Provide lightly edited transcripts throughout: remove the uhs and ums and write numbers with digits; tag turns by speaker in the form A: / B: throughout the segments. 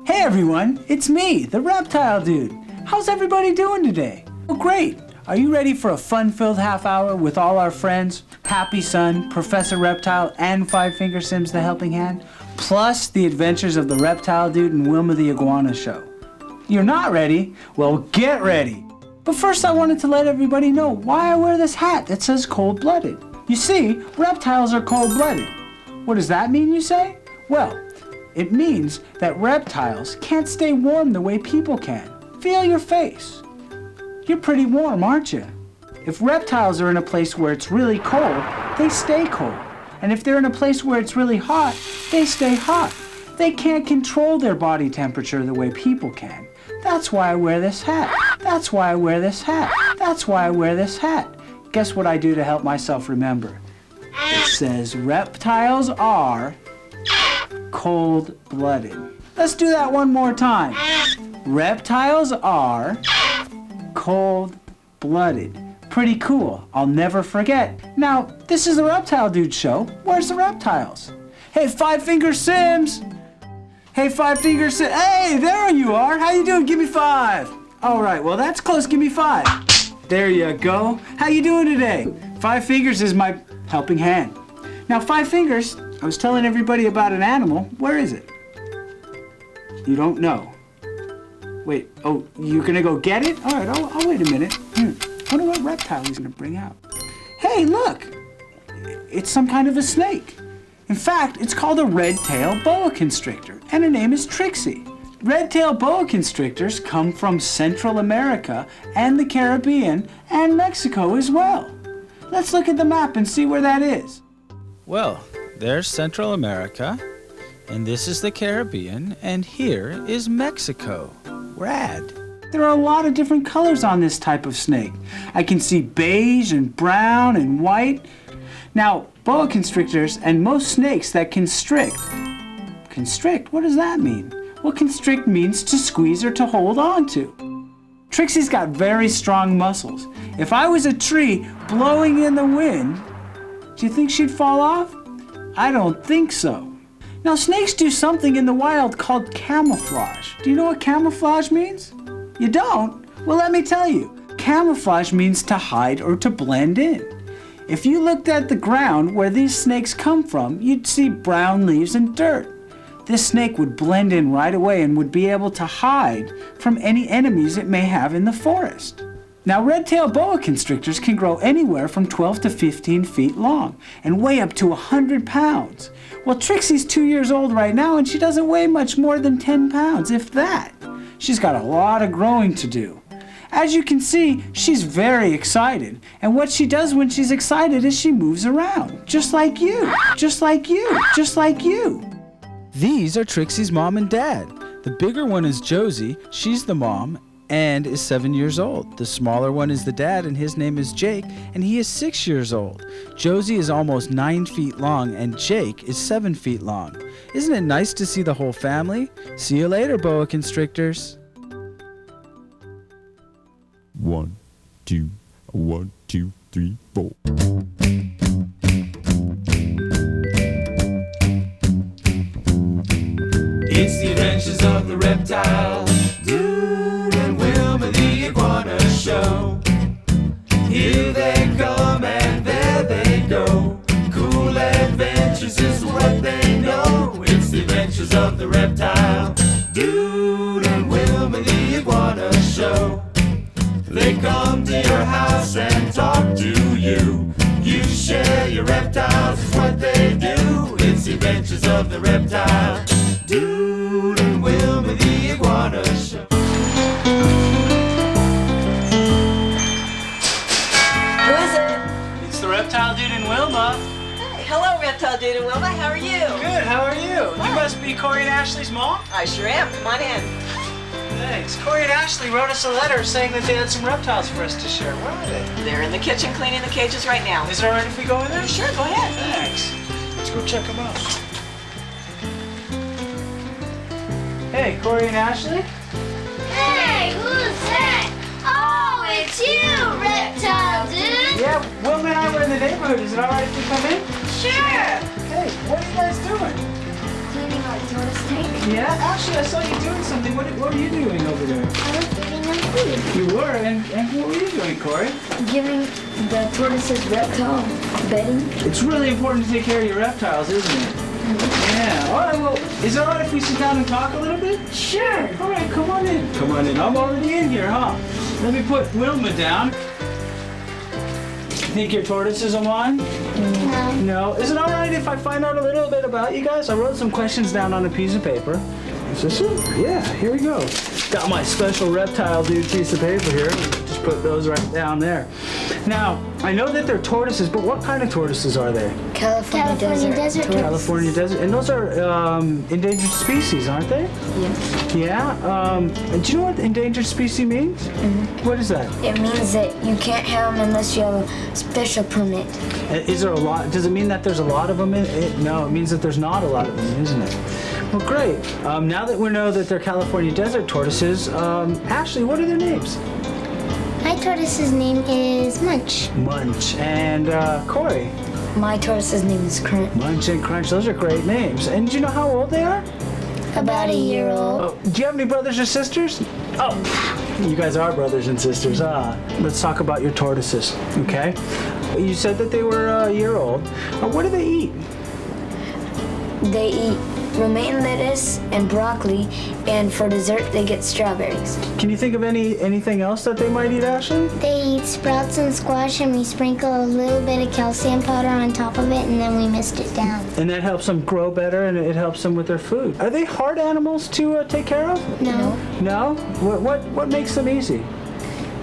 A: Hey everyone, it's me, the Reptile Dude. How's everybody doing today? Oh great! Are you ready for a fun-filled half hour with all our friends, Happy Sun, Professor Reptile, and Five Finger Sims the Helping Hand, plus the adventures of the Reptile Dude and Wilma the Iguana show? You're not ready? Well, get ready! But first I wanted to let everybody know why I wear this hat that says cold-blooded. You see, reptiles are cold-blooded. What does that mean, you say? Well, it means that reptiles can't stay warm the way people can. Feel your face. You're pretty warm, aren't you? If reptiles are in a place where it's really cold, they stay cold. And if they're in a place where it's really hot, they stay hot. They can't control their body temperature the way people can. That's why I wear this hat. That's why I wear this hat. That's why I wear this hat. Guess what I do to help myself remember? It says reptiles are cold-blooded. Let's do that one more time. Reptiles are cold-blooded. Pretty cool. I'll never forget. Now, this is the Reptile Dude show. Where's the reptiles? Hey, Five Finger Sims! Hey, Five Finger Sims! Hey, there you are! How you doing? Give me five! All right, well, that's close. Give me five. There you go. How you doing today? Five Fingers is my helping hand. Now, Five Fingers, I was telling everybody about an animal. Where is it? You don't know. Wait, oh, you're gonna go get it? All right, I'll wait a minute. Wonder what reptile he's gonna bring out. Hey, look! It's some kind of a snake. In fact, it's called a red-tailed boa constrictor, and her name is Trixie. Red-tailed boa constrictors come from Central America and the Caribbean and Mexico as well. Let's look at the map and see where that is.
B: Well, there's Central America, and this is the Caribbean, and here is Mexico. Rad.
A: There are a lot of different colors on this type of snake. I can see beige and brown and white. Now, boa constrictors and most snakes that constrict. Constrict? What does that mean? Well, constrict means to squeeze or to hold on to. Trixie's got very strong muscles. If I was a tree blowing in the wind, do you think she'd fall off? I don't think so. Now, snakes do something in the wild called camouflage. Do you know what camouflage means? You don't? Well, let me tell you. Camouflage means to hide or to blend in. If you looked at the ground where these snakes come from, you'd see brown leaves and dirt. This snake would blend in right away and would be able to hide from any enemies it may have in the forest. Now, red-tailed boa constrictors can grow anywhere from 12 to 15 feet long and weigh up to 100 pounds. Well, Trixie's 2 years old right now and she doesn't weigh much more than 10 pounds, if that. She's got a lot of growing to do. As you can see, she's very excited. And what she does when she's excited is she moves around. Just like you, just like you, just like you.
B: These are Trixie's mom and dad. The bigger one is Josie. She's the mom and is 7 years old. The smaller one is the dad, and his name is Jake, and he is 6 years old. Josie is almost 9 feet long, and Jake is 7 feet long. Isn't it nice to see the whole family? See you later, boa constrictors.
C: 1, 2, 1, 2, 3, 4.
D: It's the adventures of the Reptile Dude and Wilma the Iguana show. Here they come and there they go. Cool adventures is what they know. It's the adventures of the Reptile Dude and Wilma the Iguana show. They come to your house and talk to you. You share your reptiles is what they do. It's the adventures of the Reptile Dude and Wilma the Iguana show.
E: Who is it?
A: It's the Reptile Dude and Wilma.
E: Hey, hello, Reptile Dude and Wilma. How are you?
A: Good, how are you? You must be Corey and Ashley's mom?
E: I sure am. Come on in.
A: Thanks. Corey and Ashley wrote us a letter saying that they had some reptiles for us to share. Where are they?
E: They're in the kitchen cleaning the cages right now.
A: Is it all right if we go in there?
E: Sure, go ahead.
A: Thanks. Let's go check them out. Hey, Corey and Ashley?
F: Hey, who's that? Oh, it's you, Reptile Dude.
A: Yeah, Wilma and I were in the neighborhood. Is it all right if we come in?
F: Sure.
A: Hey, what are you guys doing?
F: Cleaning our door snake.
A: Yeah, actually, I saw you doing what were you doing over there?
F: I was giving them food.
A: You were, and what were you doing, Corey?
G: Giving the tortoises reptile bedding.
A: It's really important to take care of your reptiles, isn't it? Yeah. All right, well, is it all right if we sit down and talk a little bit?
G: Sure.
A: All right, come on in. Come on in. I'm already in here, huh? Let me put Wilma down. Think your tortoises are mine?
F: No.
A: No. Is it all right if I find out a little bit about you guys? I wrote some questions down on a piece of paper. Is this it? Yeah, here we go. Got my special Reptile Dude piece of paper here. Just put those right down there. Now, I know that they're tortoises, but what kind of tortoises are they?
G: California desert tortoises.
A: California desert. And those are endangered species, aren't they?
G: Yes.
A: Yeah. And do you know what endangered species means? What is that?
G: It means that you can't have them unless you have a special permit.
A: Is there a lot? Does it mean that there's a lot of them in it? No, it means that there's not a lot of them, isn't it? Well, great. Now that we know that they're California desert tortoises, Ashley, what are their names?
F: My tortoise's name is Munch.
A: Munch and Corey.
G: My tortoise's name is Crunch.
A: Munch and Crunch, those are great names. And do you know how old they are?
F: About a year old.
A: Oh, do you have any brothers or sisters? Oh, you guys are brothers and sisters. Let's talk about your tortoises, okay? You said that they were a year old. What do they eat?
G: They eat romaine lettuce and broccoli, and for dessert they get strawberries.
A: Can you think of anything else that they might eat, Ashley?
F: They eat sprouts and squash, and we sprinkle a little bit of calcium powder on top of it, and then we mist it down.
A: And that helps them grow better, and it helps them with their food. Are they hard animals to take care of?
F: No.
A: No? What makes them easy?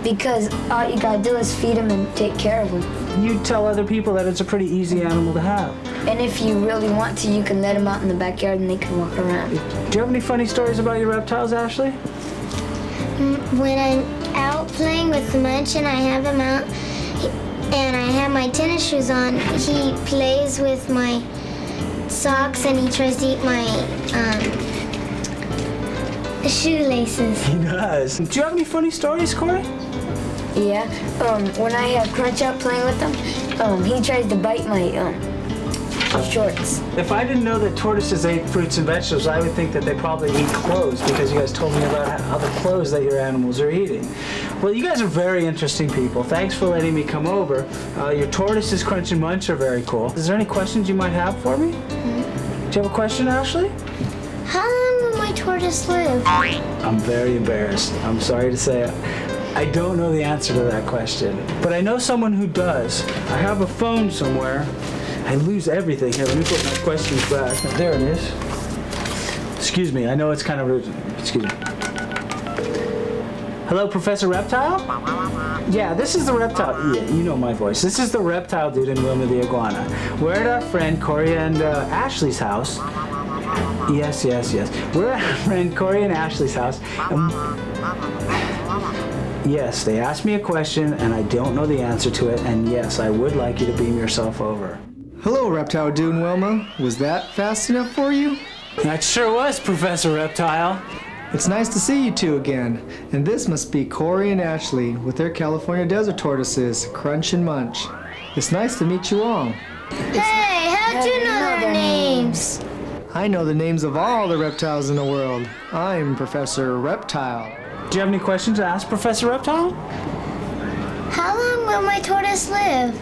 G: Because all you gotta do is feed them and take care of them.
A: You tell other people that it's a pretty easy animal to have.
G: And if you really want to, you can let them out in the backyard and they can walk around.
A: Do you have any funny stories about your reptiles, Ashley?
F: When I'm out playing with Munch and I have him out and I have my tennis shoes on, he plays with my socks and he tries to eat my shoelaces.
A: He does. Do you have any funny stories, Corey?
G: Yeah. When I have Crunch out playing with them, he tries to bite my shorts.
A: If I didn't know that tortoises ate fruits and vegetables, I would think that they probably eat clothes because you guys told me about how the clothes that your animals are eating. Well, you guys are very interesting people. Thanks for letting me come over. Your tortoises, Crunch and Munch, are very cool. Is there any questions you might have for me? Do you have a question, Ashley?
F: How long will my tortoise live?
A: I'm very embarrassed. I'm sorry to say I don't know the answer to that question. But I know someone who does. I have a phone somewhere. I lose everything. Here, let me put my questions back. There it is. Excuse me, I know it's kind of rude. Excuse me. Hello, Professor Reptile? Yeah, this is the Reptile. Yeah, you know my voice. This is the Reptile Dude and Wilma the Iguana. We're at our friend Corey and Ashley's house. Yes. We're at our friend Corey and Ashley's house. Yes, they asked me a question and I don't know the answer to it, and yes, I would like you to beam yourself over.
H: Hello, Reptile Dude and Wilma. Was that fast enough for you?
A: That sure was, Professor Reptile.
H: It's nice to see you two again. And this must be Corey and Ashley with their California desert tortoises, Crunch and Munch. It's nice to meet you all.
F: Hey, how'd you know their names?
H: I know the names of all the reptiles in the world. I'm Professor Reptile.
A: Do you have any questions to ask Professor Reptile?
F: How long will my tortoise live?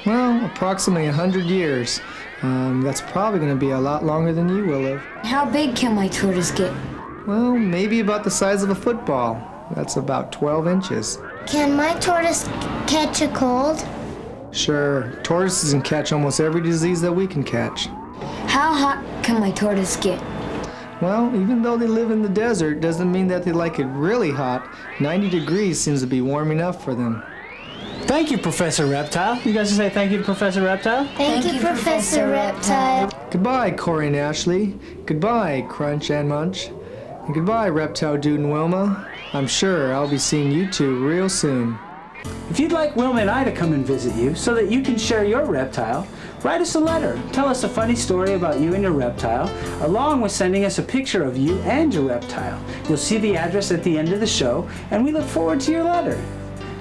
H: Well, approximately 100 years. That's probably going to be a lot longer than you will live.
G: How big can my tortoise get?
H: Well, maybe about the size of a football. That's about 12 inches.
F: Can my tortoise catch a cold?
H: Sure, tortoises can catch almost every disease that we can catch.
G: How hot can my tortoise get?
H: Well, even though they live in the desert, doesn't mean that they like it really hot. 90 degrees seems to be warm enough for them.
A: Thank you, Professor Reptile. You guys say thank you to Professor Reptile?
F: Thank you, Professor Reptile.
H: Goodbye, Corey and Ashley. Goodbye, Crunch and Munch. And goodbye, Reptile Dude and Wilma. I'm sure I'll be seeing you two real soon.
A: If you'd like Wilma and I to come and visit you so that you can share your reptile, write us a letter. Tell us a funny story about you and your reptile, along with sending us a picture of you and your reptile. You'll see the address at the end of the show, and we look forward to your letter.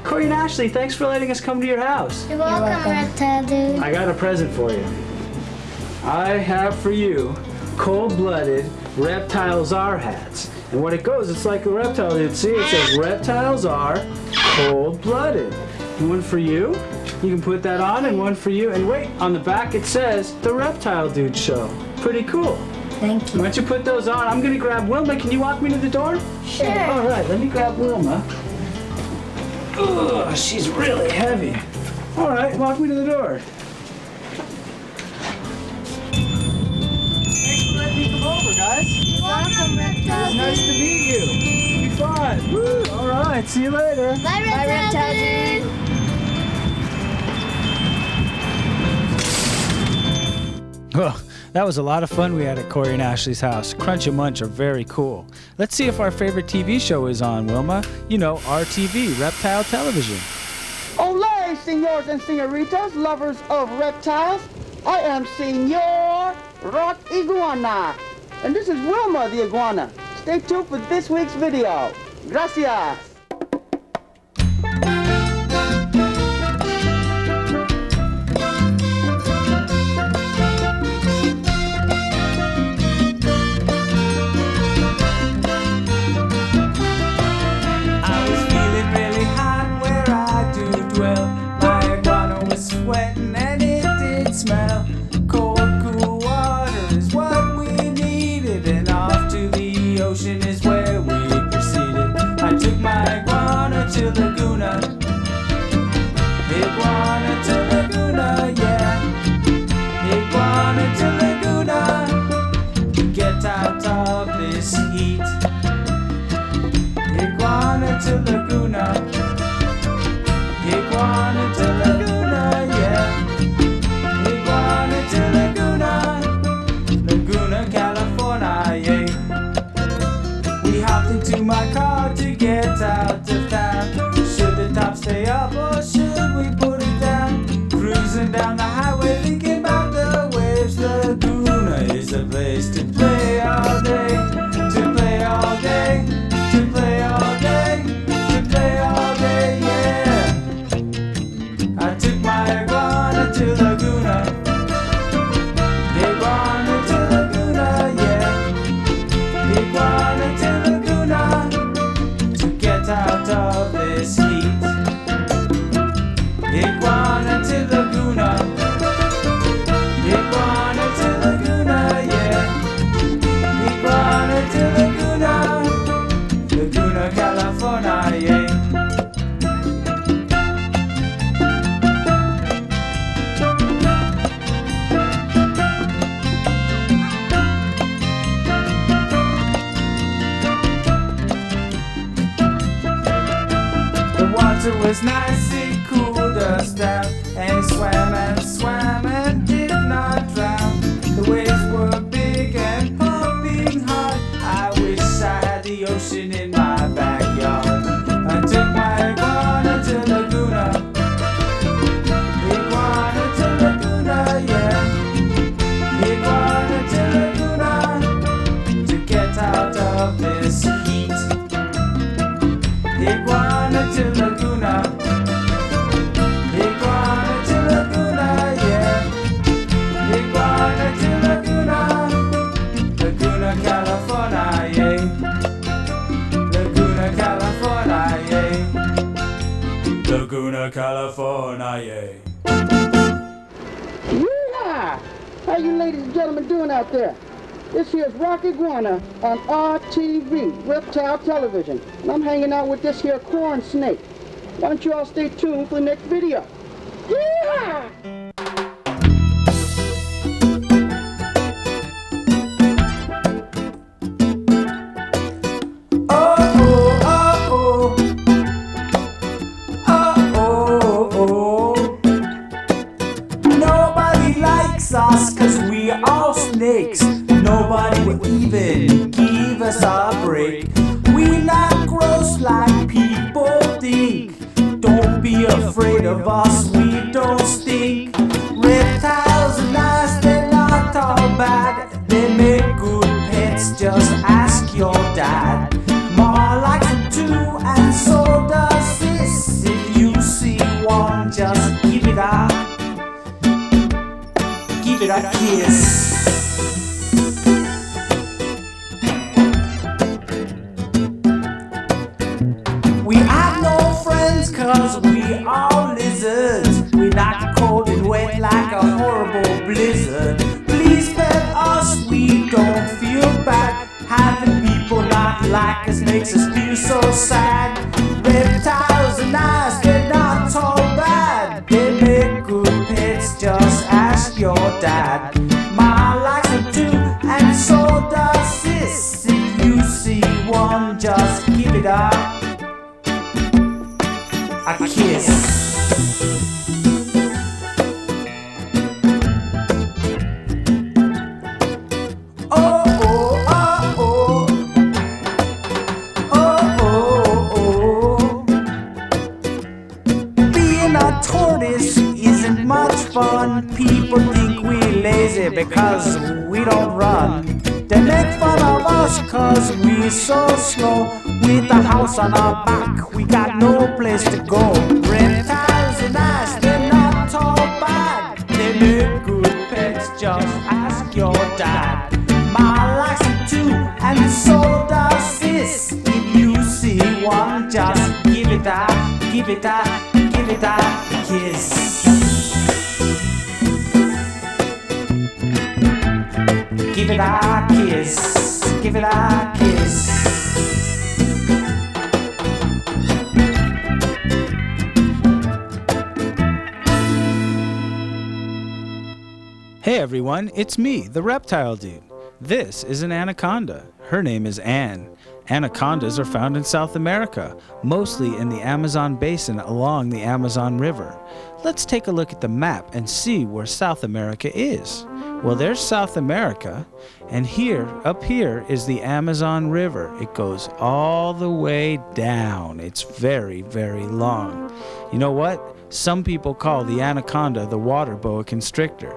A: Corey and Ashley, thanks for letting us come to your house.
F: You're welcome, Reptile Dude.
A: I got a present for you. I have for you cold-blooded reptiles are hats. And when it goes, it's like a reptile dude. See, it says reptiles are cold-blooded. One for you. You can put that on, and one for you. And wait, on the back it says the Reptile Dude Show. Pretty cool.
G: Thank you.
A: Why don't you put those on? I'm gonna grab Wilma. Can you walk me to the door?
G: Sure.
A: All right, let me grab Wilma. Ugh, she's really heavy. All right, walk me to the door. Thanks for letting me come over, guys.
F: Welcome, Reptile
A: It's nice to meet you. Be fun. Woo. All right, see you later.
F: Bye, Reptile Dude.
B: Oh, that was a lot of fun we had at Corey and Ashley's house. Crunch and Munch are very cool. Let's see if our favorite TV show is on, Wilma. You know, RTV, Reptile Television.
I: Olé, senors and senoritas, lovers of reptiles. I am Senor Rock Iguana, and this is Wilma the Iguana. Stay tuned for this week's video. Gracias.
D: I was feeling really hot where I do dwell. My iguana was sweating and it did smell. Cold, cool water is what we needed, and off to the ocean is where we proceeded. I took my iguana to Laguna. Iguana to Laguna, yeah. Iguana to Laguna. To get out of this heat. Iguana to Laguna. Iguana to Laguna, yeah. Iguana to Laguna. Laguna, California, yeah. We hopped into my car to get out of town. Should the top stay up or should we put it down? Cruising down the highway thinking about the waves. Laguna is a place to play all day. To play all day. To play all day, to play all day, yeah. I took my iguana to Laguna. Iguana to Laguna, yeah. Iguana to Laguna. To get out of this heat. Iguana to Laguna. Iguana to Laguna, yeah. Iguana to Laguna. Laguna, California, yeah. The water was nice, it cooled us down, and swam and did not drown. The waves were big and pumping hard. I wish I had the ocean in my backyard. I took my iguana to Laguna. Iguana to Laguna, yeah. Iguana to Laguna. To get out of this heat. Iguana to Laguna. Iguana to Laguna, yeah. Iguana to Laguna. Laguna, California, yeah. Laguna, California, yeah. Laguna, California, yeah.
I: Yeehaw! How you ladies and gentlemen doing out there? This here's Rock Iguana on RTV, Reptile Television. And I'm hanging out with this here corn snake. Why don't you all stay tuned for the next video? Yeehaw!
D: Nobody likes us 'cause we are all snakes. Nobody will even give us a break. We not gross like people think. Don't be afraid of us, we don't stink. Reptiles are nice, they're not all bad. They make good pets, just ask your dad. Ma likes them too, and so does sis. If you see one, just give it a kiss.
A: because we are lizards. We not cold and wet like a horrible blizzard. Please pet us, we don't feel bad. Having people not like us makes us feel so sad. Reptiles are nice, they're not all bad. They make good pets, just ask your dad. Ma likes them too, and so does sis. If you see one, just give it a kiss. Fun. People think we lazy because we don't run. They make fun of us cause we so slow. With the house on our back, we got no place to go. Reptiles are nice, they're not all bad. They make good pets, just ask your dad. Ma likes them too, and so does sis. If you see one, just give it a kiss. Give it a kiss, give it a kiss.
B: Hey everyone, it's me, the Reptile Dude. This is an anaconda. Her name is Anne. Anacondas are found in South America, mostly in the Amazon basin along the Amazon River. Let's take a look at the map and see where South America is. Well, there's South America, and up here is the Amazon River. It goes all the way down. It's very, very long. You know what? Some people call the anaconda the water boa constrictor.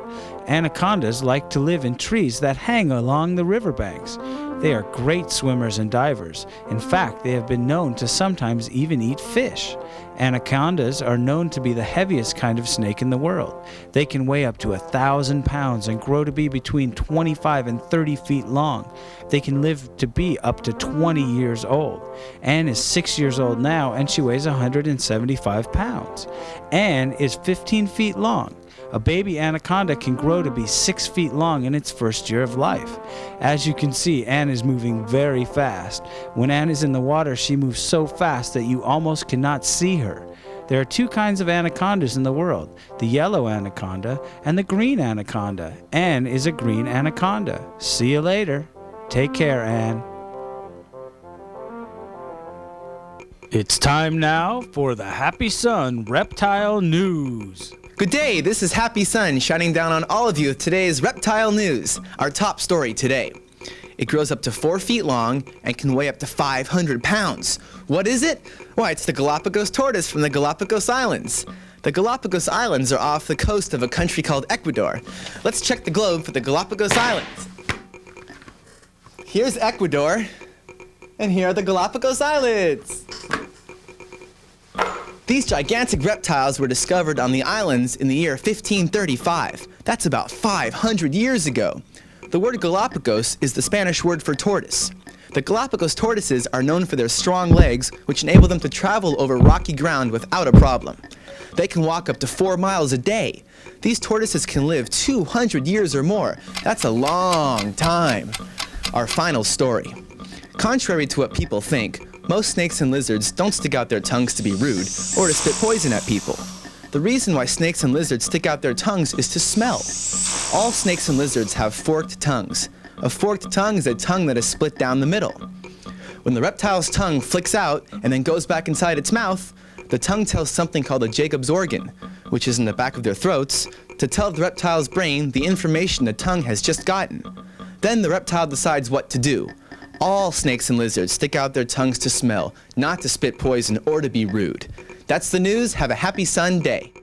B: Anacondas like to live in trees that hang along the riverbanks. They are great swimmers and divers. In fact, they have been known to sometimes even eat fish. Anacondas are known to be the heaviest kind of snake in the world. They can weigh up to 1,000 pounds and grow to be between 25 and 30 feet long. They can live to be up to 20 years old. Anne is 6 years old now and she weighs 175 pounds. Anne is 15 feet long. A baby anaconda can grow to be 6 feet long in its first year of life. As you can see, Anne is moving very fast. When Anne is in the water, she moves so fast that you almost cannot see her. There are two kinds of anacondas in the world, the yellow anaconda and the green anaconda. Anne is a green anaconda. See you later. Take care, Anne. It's time now for the Happy Sun Reptile News.
J: Good day, this is Happy Sun shining down on all of you with today's reptile news. Our top story today. It grows up to 4 feet long and can weigh up to 500 pounds. What is it? Why, it's the Galapagos tortoise from the Galapagos Islands. The Galapagos Islands are off the coast of a country called Ecuador. Let's check the globe for the Galapagos Islands. Here's Ecuador, and here are the Galapagos Islands. These gigantic reptiles were discovered on the islands in the year 1535. That's about 500 years ago. The word Galapagos is the Spanish word for tortoise. The Galapagos tortoises are known for their strong legs, which enable them to travel over rocky ground without a problem. They can walk up to 4 miles a day. These tortoises can live 200 years or more. That's a long time. Our final story. Contrary to what people think, most snakes and lizards don't stick out their tongues to be rude or to spit poison at people. The reason why snakes and lizards stick out their tongues is to smell. All snakes and lizards have forked tongues. A forked tongue is a tongue that is split down the middle. When the reptile's tongue flicks out and then goes back inside its mouth, the tongue tells something called a Jacob's organ, which is in the back of their throats, to tell the reptile's brain the information the tongue has just gotten. Then the reptile decides what to do. All snakes and lizards stick out their tongues to smell, not to spit poison or to be rude. That's the news. Have a happy sun day.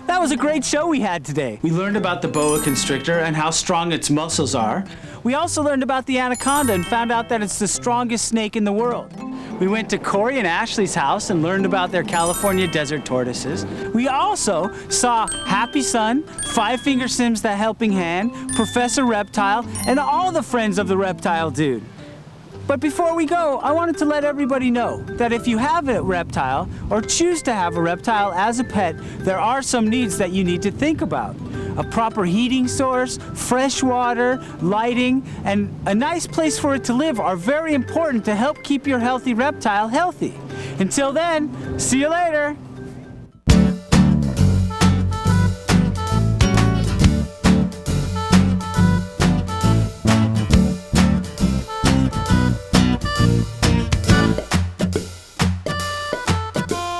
A: That was a great show we had today. We learned about the boa constrictor and how strong its muscles are. We also learned about the anaconda and found out that it's the strongest snake in the world. We went to Corey and Ashley's house and learned about their California desert tortoises. We also saw Happy Sun, Five Finger Sim's The Helping Hand, Professor Reptile, and all the friends of the Reptile Dude. But before we go, I wanted to let everybody know that if you have a reptile or choose to have a reptile as a pet, there are some needs that you need to think about. A proper heating source, fresh water, lighting, and a nice place for it to live are very important to help keep your healthy reptile healthy. Until then, see you later.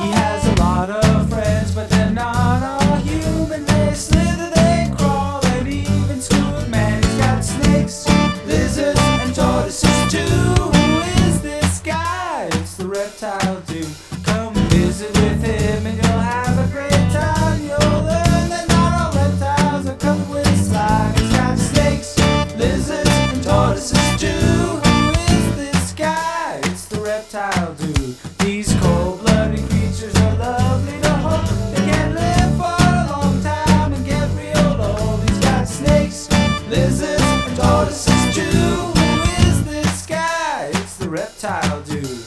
B: He has a lot of friends, but they're not all human. They slither, they crawl, and even squid. Man, he's got snakes, lizards, and tortoises too. Who is this guy? It's the Reptile Dude. Come visit with him and you'll have a great time. You'll learn that not all reptiles are covered with slime. He's got snakes, lizards, and tortoises too. Who is this guy? It's the Reptile Dude. These cold-blooded creatures are lovely to hold. They can live for a long time and get real old. He's got snakes, lizards, and tortoises too. Who is this guy? It's the Reptile Dude.